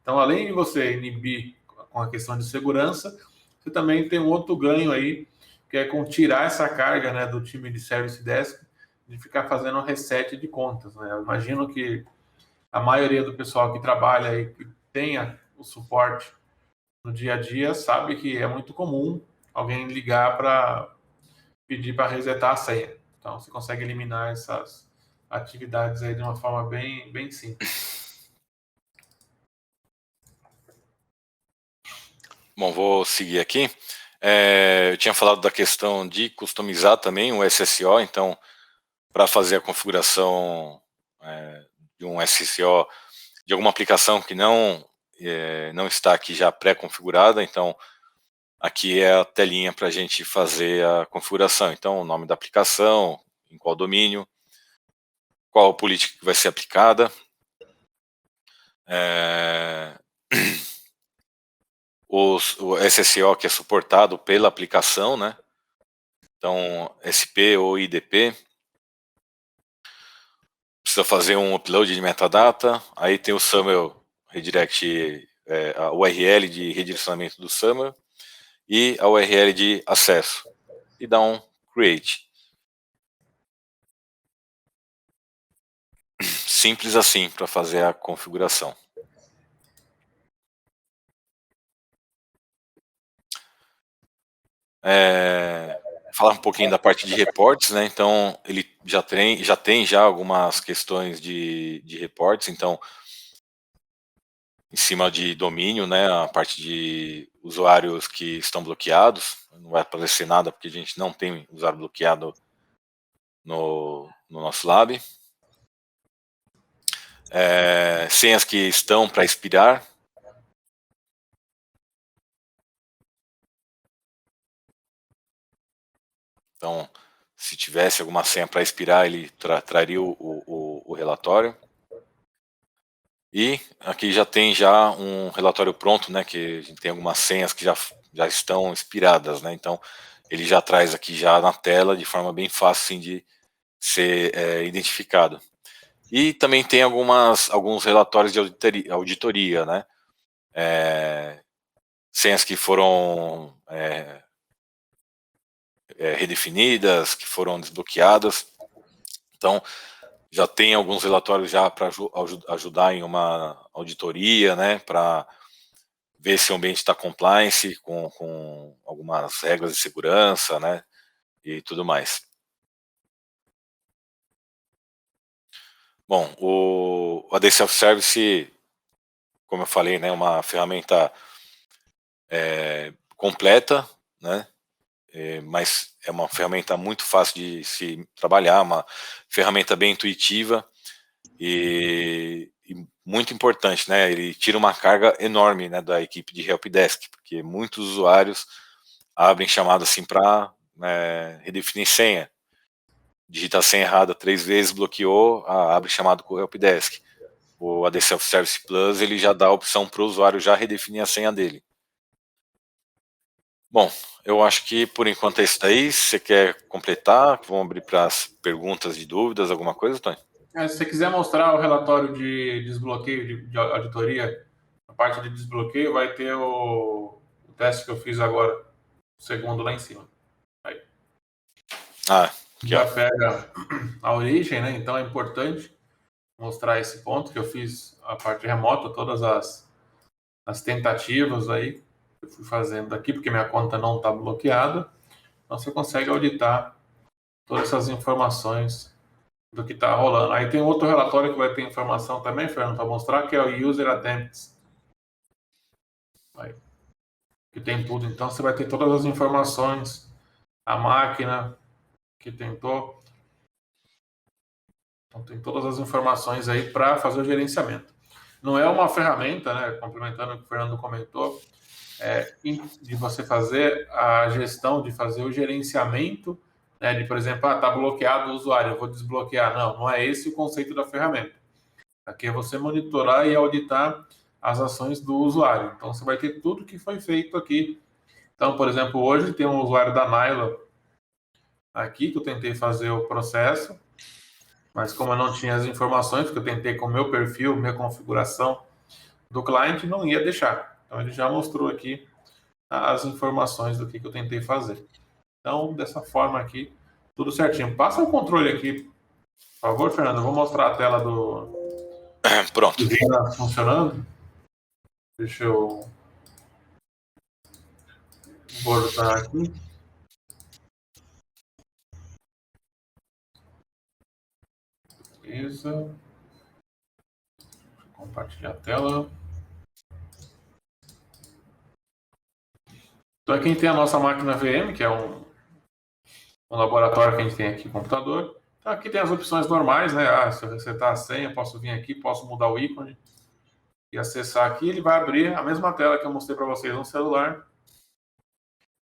Então, além de você inibir com a questão de segurança, você também tem um outro ganho aí, que é com tirar essa carga, né, do time de Service Desk, de ficar fazendo reset de contas. Né? Eu imagino que a maioria do pessoal que trabalha aí, que tenha o suporte no dia a dia, sabe que é muito comum alguém ligar para pedir para resetar a senha. Então, você consegue eliminar essas atividades aí de uma forma bem simples. Bom, vou seguir aqui. Eu tinha falado da questão de customizar também o SSO, então, para fazer a configuração de um SSO de alguma aplicação que não está aqui já pré-configurada, então aqui é a telinha para a gente fazer a configuração. Então, o nome da aplicação, em qual domínio, qual a política que vai ser aplicada, o SSO que é suportado pela aplicação, né? Então, SP ou IDP. Precisa fazer um upload de metadata, aí tem o SAML redirect, a URL de redirecionamento do SAML e a URL de acesso, e dá um create. Simples assim para fazer a configuração. Falar um pouquinho da parte de reportes, né? Então ele já tem algumas questões de reportes, então em cima de domínio, né? A parte de usuários que estão bloqueados, não vai aparecer nada porque a gente não tem usuário bloqueado no nosso lab. Senhas que estão para expirar. Então, se tivesse alguma senha para expirar, ele traria o relatório. E aqui já tem um relatório pronto, né, que a gente tem algumas senhas que já estão expiradas, né, então ele já traz aqui já na tela de forma bem fácil assim, de ser identificado. E também tem alguns relatórios de auditoria, né? Senhas que foram redefinidas, que foram desbloqueadas. Então, já tem alguns relatórios já para ajudar em uma auditoria, né? Para ver se o ambiente está compliance com algumas regras de segurança, né? E tudo mais. Bom, o AD Self-Service, como eu falei, né, uma ferramenta completa, né, mas é uma ferramenta muito fácil de se trabalhar, uma ferramenta bem intuitiva e muito importante, né, ele tira uma carga enorme, né, da equipe de helpdesk, porque muitos usuários abrem chamada assim para redefinir senha, digita a senha errada 3 vezes, bloqueou, abre chamado com o helpdesk. O AD Self-Service Plus ele já dá a opção para o usuário já redefinir a senha dele. Bom, eu acho que por enquanto é isso daí. Se você quer completar, vamos abrir para as perguntas e dúvidas, alguma coisa, Tony? Se você quiser mostrar o relatório de desbloqueio, de auditoria, a parte de desbloqueio, vai ter o teste que eu fiz agora, o segundo lá em cima. Aí. Aqui, já ó. pega a origem, né? Então é importante mostrar esse ponto que eu fiz a parte remota, todas as tentativas aí que eu fui fazendo daqui, porque minha conta não está bloqueada. Então você consegue auditar todas essas informações do que está rolando. Aí tem outro relatório que vai ter informação também, Fernando, para mostrar, que é o User Attempts. Aí, que tem tudo. Então você vai ter todas as informações, a máquina que tentou. Então tem todas as informações aí para fazer o gerenciamento. Não é uma ferramenta, né, complementando o que o Fernando comentou, de você fazer a gestão, de fazer o gerenciamento, né, de, por exemplo, tá bloqueado o usuário, eu vou desbloquear. Não é esse o conceito da ferramenta. Aqui é você monitorar e auditar as ações do usuário. Então, você vai ter tudo que foi feito aqui. Então, por exemplo, hoje tem um usuário da Nyla aqui, que eu tentei fazer o processo, mas como eu não tinha as informações, porque eu tentei com o meu perfil, minha configuração do cliente, não ia deixar. Então, ele já mostrou aqui as informações do que eu tentei fazer. Então, dessa forma aqui, tudo certinho. Passa o controle aqui, por favor, Fernando. Eu vou mostrar a tela do Pronto. funcionando. Deixa eu voltar aqui. Beleza. Compartilhar a tela. Então aqui a gente tem a nossa máquina VM, que é um laboratório que a gente tem aqui no computador. Então aqui tem as opções normais, né? Se eu resetar a senha, posso vir aqui, posso mudar o ícone e acessar aqui. Ele vai abrir a mesma tela que eu mostrei para vocês no celular.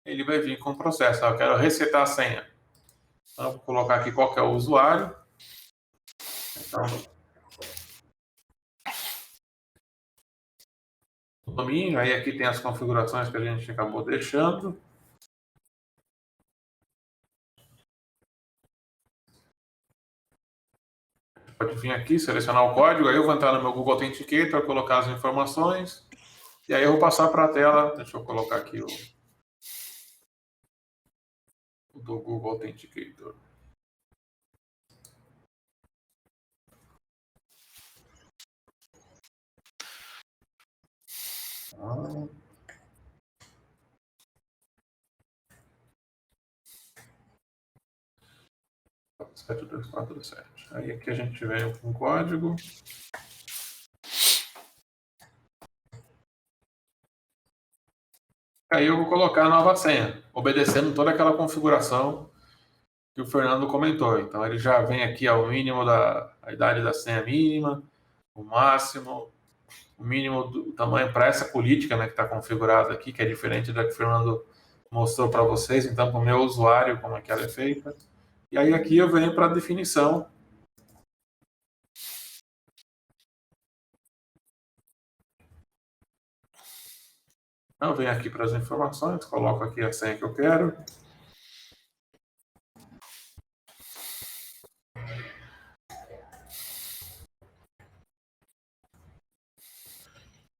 Ele vai vir com o processo. Eu quero resetar a senha. Então eu vou colocar aqui qual que é o usuário. Então, o domínio. Aí aqui tem as configurações que a gente acabou deixando. Pode vir aqui, selecionar o código, aí eu vou entrar no meu Google Authenticator, colocar as informações, e aí eu vou passar para a tela. Deixa eu colocar aqui o do Google Authenticator. Ah. 72427. Aí aqui a gente vem com o código. Aí eu vou colocar a nova senha, obedecendo toda aquela configuração que o Fernando comentou. Então ele já vem aqui ao mínimo a idade da senha mínima, o máximo, o mínimo do tamanho para essa política, né, que está configurada aqui, que é diferente da que o Fernando mostrou para vocês. Então, para o meu usuário, como é que ela é feita. E aí aqui eu venho para a definição. Eu venho aqui para as informações, coloco aqui a senha que eu quero.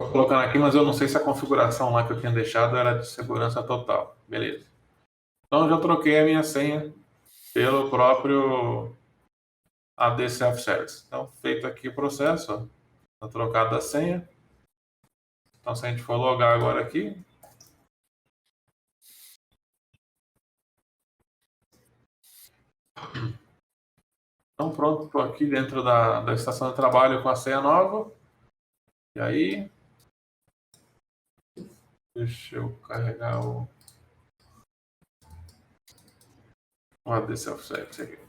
Estou colocando aqui, mas eu não sei se a configuração lá que eu tinha deixado era de segurança total. Beleza. Então, eu já troquei a minha senha pelo próprio AD Self-Service. Então, feito aqui o processo, está trocada a senha. Então, se a gente for logar agora aqui, então pronto, estou aqui dentro da estação de trabalho com a senha nova. E aí, deixa eu carregar o AD Self-Service aqui.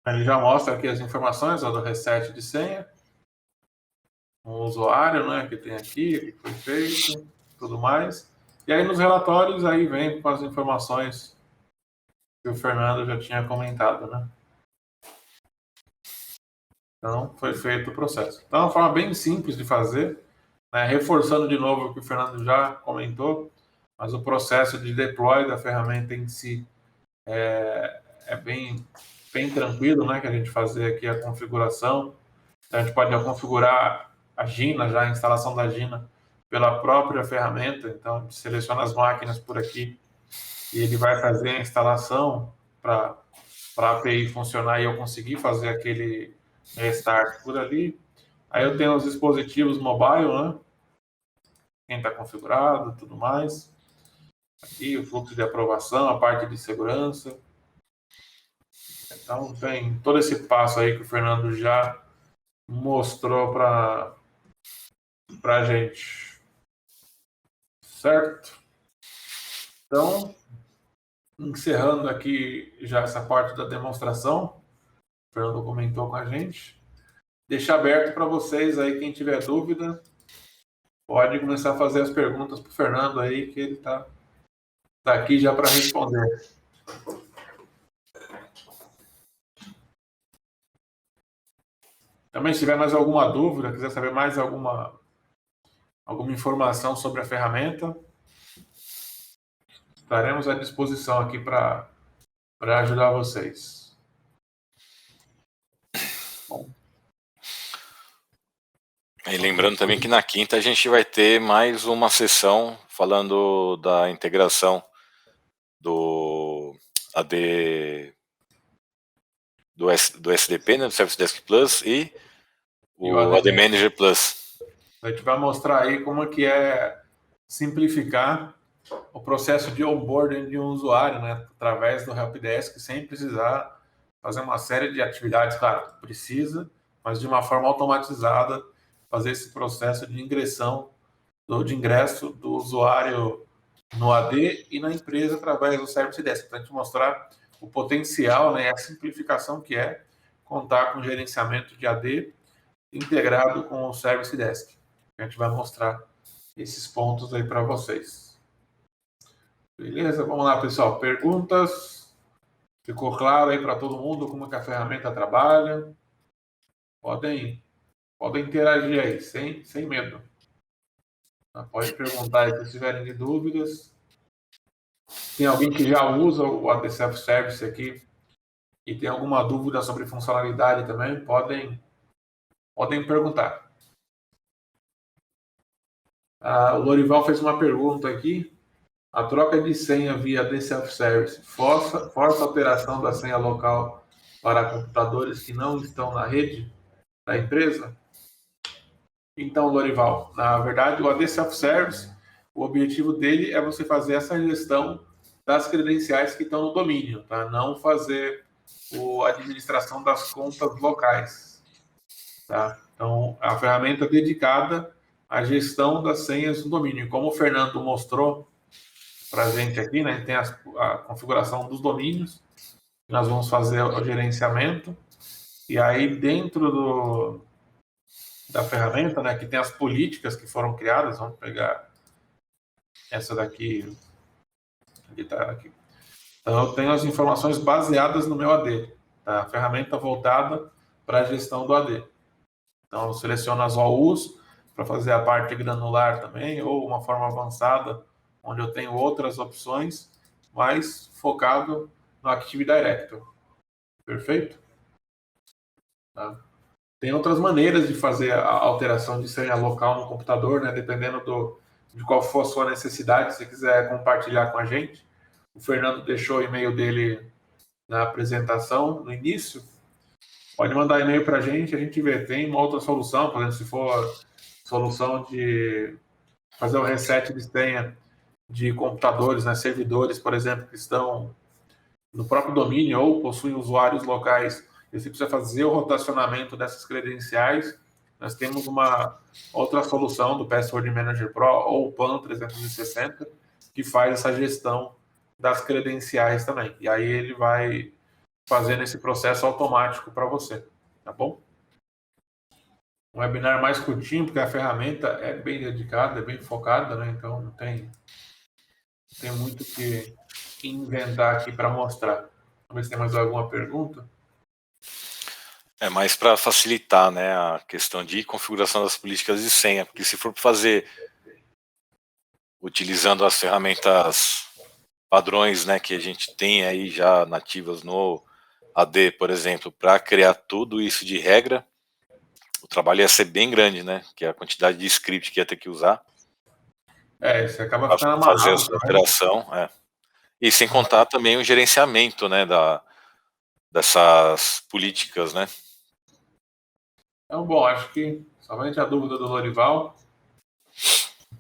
Ele já mostra aqui as informações do reset de senha, o usuário, né, que tem aqui, o que foi feito, tudo mais. E aí nos relatórios aí vem com as informações que o Fernando já tinha comentado, né? Então foi feito o processo. Então é uma forma bem simples de fazer, né? Reforçando de novo o que o Fernando já comentou, mas o processo de deploy da ferramenta em si é bem tranquilo, né? Que a gente fazer aqui a configuração. Então, a gente pode configurar a Gina, já a instalação da Gina, pela própria ferramenta. Então, a gente seleciona as máquinas por aqui e ele vai fazer a instalação para a API funcionar e eu conseguir fazer aquele restart por ali. Aí eu tenho os dispositivos mobile, né? Quem está configurado, tudo mais. Aqui o fluxo de aprovação, a parte de segurança. Então, tem todo esse passo aí que o Fernando já mostrou para a gente. Certo? Então, encerrando aqui já essa parte da demonstração, o Fernando comentou com a gente. Deixar aberto para vocês aí, quem tiver dúvida, pode começar a fazer as perguntas para o Fernando aí, que ele está aqui já para responder. Também, se tiver mais alguma dúvida, quiser saber mais alguma informação sobre a ferramenta, estaremos à disposição aqui para ajudar vocês. Bom. E lembrando também que na quinta a gente vai ter mais uma sessão falando da integração do AD do SDP, né, do Service Desk Plus e o AD Manager Plus. A gente vai mostrar aí como que é simplificar o processo de onboarding de um usuário, né, através do Helpdesk, sem precisar fazer uma série de atividades. Claro, precisa, mas de uma forma automatizada, fazer esse processo de de ingresso do usuário no AD e na empresa através do Service Desk, para a gente mostrar o potencial, né, a simplificação que é contar com gerenciamento de AD integrado com o Service Desk. A gente vai mostrar esses pontos aí para vocês. Beleza? Vamos lá, pessoal. Perguntas? Ficou claro aí para todo mundo como que a ferramenta trabalha? Podem interagir aí, sem medo. Pode perguntar aí se tiverem dúvidas. Tem alguém que já usa o AD Self-Service aqui e tem alguma dúvida sobre funcionalidade também? Podem perguntar. O Lorival fez uma pergunta aqui. A troca de senha via AD Self-Service força a alteração da senha local para computadores que não estão na rede da empresa? Então, Lorival, na verdade, o AD Self-Service, o objetivo dele é você fazer essa gestão das credenciais que estão no domínio, tá? Não fazer a administração das contas locais, tá? Então, a ferramenta dedicada à gestão das senhas no domínio. Como o Fernando mostrou para a gente aqui, né? Tem a configuração dos domínios, nós vamos fazer o gerenciamento, e aí dentro da ferramenta, né, que tem as políticas que foram criadas, vamos pegar essa daqui, aqui. Então, eu tenho as informações baseadas no meu AD, tá? A ferramenta voltada para a gestão do AD. Então, eu seleciono as OUs para fazer a parte granular também, ou uma forma avançada, onde eu tenho outras opções, mais focado no Active Directory. Perfeito? Tá? Tem outras maneiras de fazer a alteração de senha local no computador, né? Dependendo de qual for a sua necessidade. Se você quiser compartilhar com a gente, o Fernando deixou o e-mail dele na apresentação, no início. Pode mandar e-mail para a gente vê. Tem uma outra solução, por exemplo, se for solução de fazer o reset de senha de computadores, né, servidores, por exemplo, que estão no próprio domínio ou possuem usuários locais, e você precisa fazer o rotacionamento dessas credenciais. Nós temos uma outra solução do Password Manager Pro ou o PAN 360 que faz essa gestão das credenciais também. E aí ele vai fazendo esse processo automático para você, tá bom? Um webinar mais curtinho, porque a ferramenta é bem dedicada, é bem focada, né? Então não tem muito o que inventar aqui para mostrar. Vamos ver se tem mais alguma pergunta. É mais para facilitar, né, a questão de configuração das políticas de senha, porque se for fazer utilizando as ferramentas padrões, né, que a gente tem aí já nativas no AD, por exemplo, para criar tudo isso de regra, o trabalho ia ser bem grande, né, que é a quantidade de script que ia ter que usar. Você acaba Para ficando fazer amarrado, essa né? alteração, E sem contar também o gerenciamento, né, dessas políticas, né. Então, bom, acho que somente a dúvida do Lorival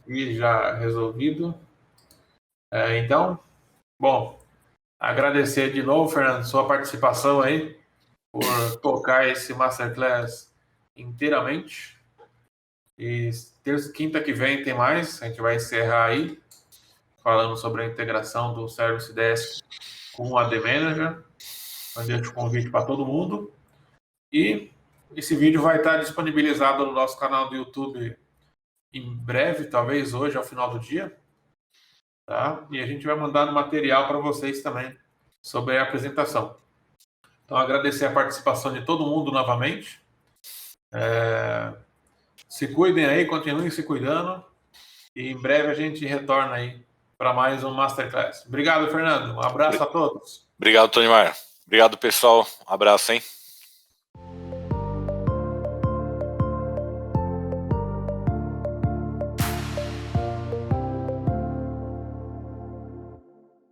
e já resolvido. Então, bom, agradecer de novo, Fernando, sua participação aí, por tocar esse Masterclass inteiramente. E quinta que vem tem mais, a gente vai encerrar aí, falando sobre a integração do Service Desk com o AD Manager. Eu deixo o convite para todo mundo. E esse vídeo vai estar disponibilizado no nosso canal do YouTube em breve, talvez hoje, ao final do dia. Tá? E a gente vai mandar material para vocês também sobre a apresentação. Então, agradecer a participação de todo mundo novamente. Se cuidem aí, continuem se cuidando. E em breve a gente retorna aí para mais um Masterclass. Obrigado, Fernando. Um abraço a todos. Obrigado, Tonimar. Obrigado, pessoal. Um abraço, hein?